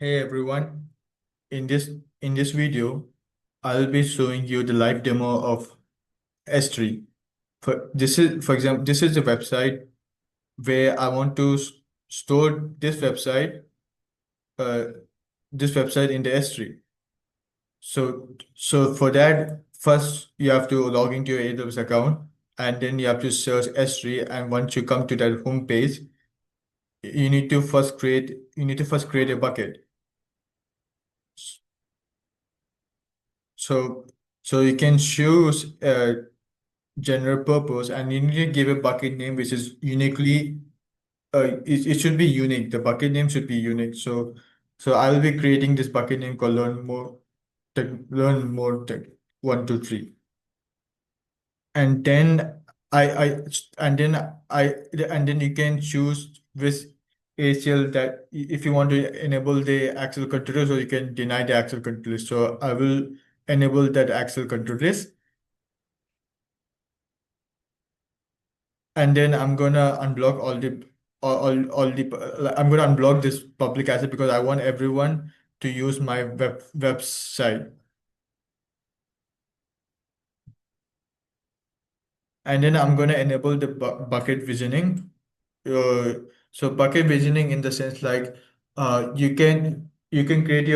Hey everyone, in this video, I'll be showing you the live demo of S3. For example, this is the website where I want to store uh, this website in the S3. So for that, first you have to log into your AWS account, and then you have to search S3. And once you come to that home page, you need to first create a bucket. So so you can choose general purpose, and you need to give a bucket name which is uniquely it should be unique. The bucket name should be unique. So I will be creating this bucket name called learn more tech 123. And then I and then I and then you can choose which ACL that if you want to enable the Axel controllers, or you can deny the Axel controllers. So I will enable that Axel controllers. And then I'm gonna unblock all the I'm gonna unblock this public asset because I want everyone to use my website. And then I'm gonna enable the bucket visioning. uh, so bucket visioning in the sense like you can create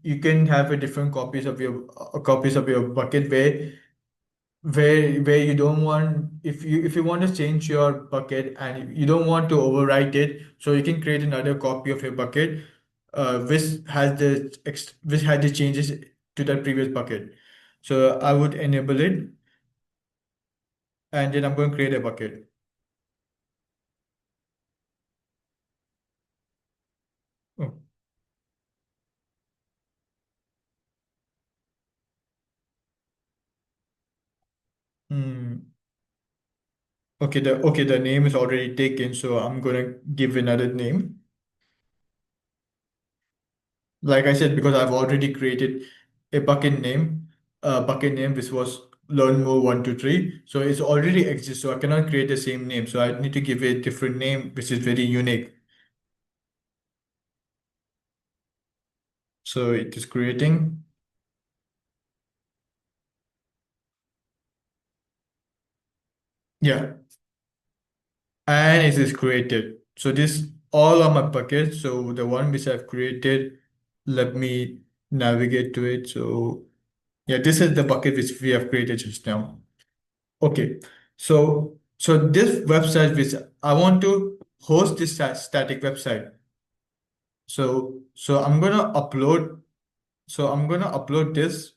you can have a different copies of your bucket where you don't want, if you want to change your bucket and you don't want to overwrite it, so you can create another copy of your bucket which has the changes to that previous bucket. So I would enable it, and then I'm going to create a bucket. Oh. Hmm. Okay, the name is already taken, so I'm gonna give another name. Like I said, because I've already created a bucket name which was learn more 123. So it's already exists. So I cannot create the same name. So I need to give a different name which is very unique. So it is creating, yeah, and it is created. So this all are my buckets. So the one which I've created, let me navigate to it. So yeah, this is the bucket which we have created just now. Okay, so this website which I want to host this static website. So I'm gonna upload. So I'm gonna upload this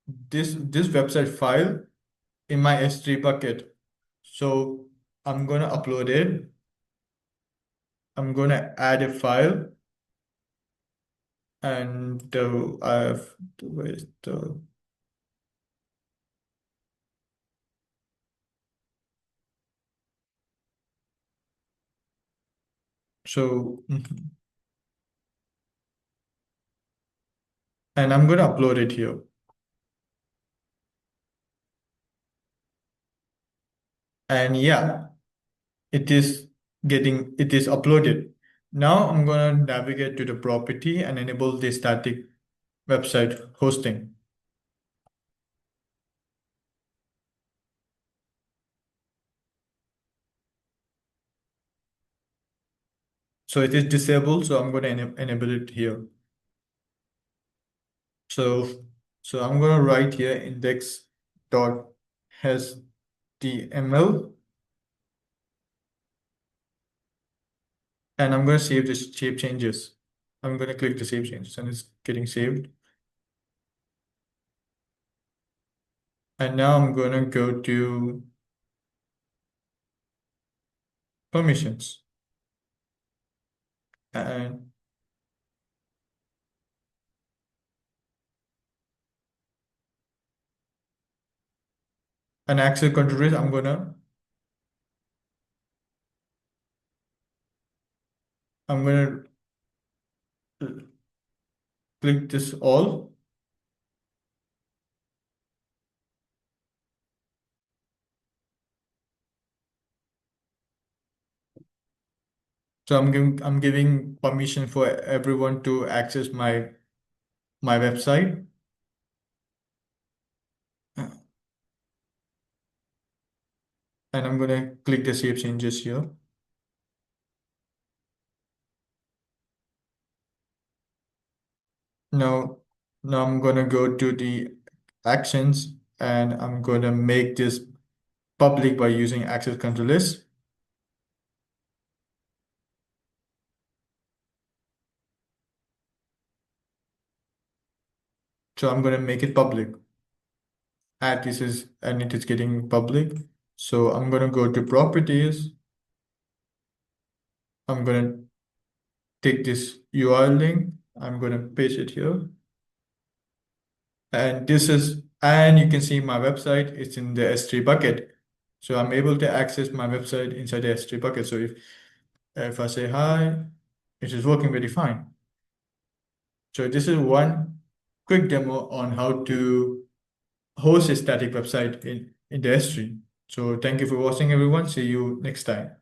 website file in my S3 bucket. So I'm gonna upload it. I'm gonna add a file, and I've where's the so mhm. And I'm gonna upload it here. And yeah, it is uploaded. Now I'm gonna navigate to the property and enable the static website hosting. So it is disabled, so I'm gonna enable it here. So so I'm gonna write here index dot html, and I'm gonna save the shape changes. I'm gonna click the save changes, and it's getting saved. And now I'm gonna go to permissions and access controllers. I'm gonna click this all. So I'm giving permission for everyone to access my website. And I'm gonna click the save changes here. Now, now I'm gonna go to the actions and I'm gonna make this public by using access control list. So I'm gonna make it public. And it is getting public. So I'm gonna go to properties. I'm gonna take this URL link. I'm gonna paste it here. And you can see my website, it's in the S3 bucket. So I'm able to access my website inside the S3 bucket. So if I say hi, it is working very fine. So this is one quick demo on how to host a static website in the S3. So thank you for watching, everyone. See you next time.